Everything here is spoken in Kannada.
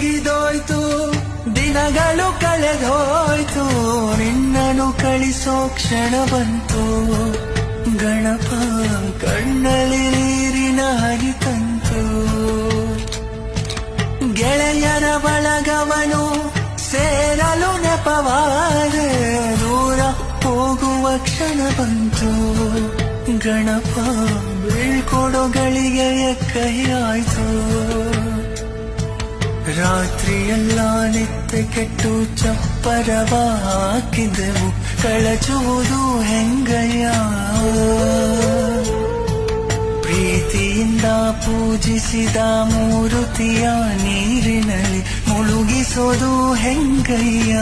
ಮುಗಿದೋಯ್ತು, ದಿನಗಳು ಕಳೆದೋಯ್ತು, ನಿನ್ನನ್ನು ಕಳಿಸೋ ಕ್ಷಣ ಬಂತು. ಗಣಪ ಕಣ್ಣಲ್ಲಿ ನೀರಿನ ಹನಿ ತಂತು. ಗೆಳೆಯರ ಬಳಗವನು ಸೇರಲು ನೆಪವಾದೆ, ದೂರ ಹೋಗುವ ಕ್ಷಣ ಬಂತು. ಗಣಪ ಬೀಳ್ಕೊಡೋ ಗಳಿಗೆಯ ಕೈ ಆಯ್ತು. ರಾತ್ರಿಯೆಲ್ಲ ನಿತ್ಯ ಕೆಟ್ಟು ಚಪ್ಪರವ ಹಾಕಿದೆವು, ಕಳಚುವುದು ಹೆಂಗಯ್ಯ. ಪ್ರೀತಿಯಿಂದ ಪೂಜಿಸಿದ ಮೂರುತಿಯ ನೀರಿನಲ್ಲಿ ಮುಳುಗಿಸೋದು ಹೆಂಗಯ್ಯ.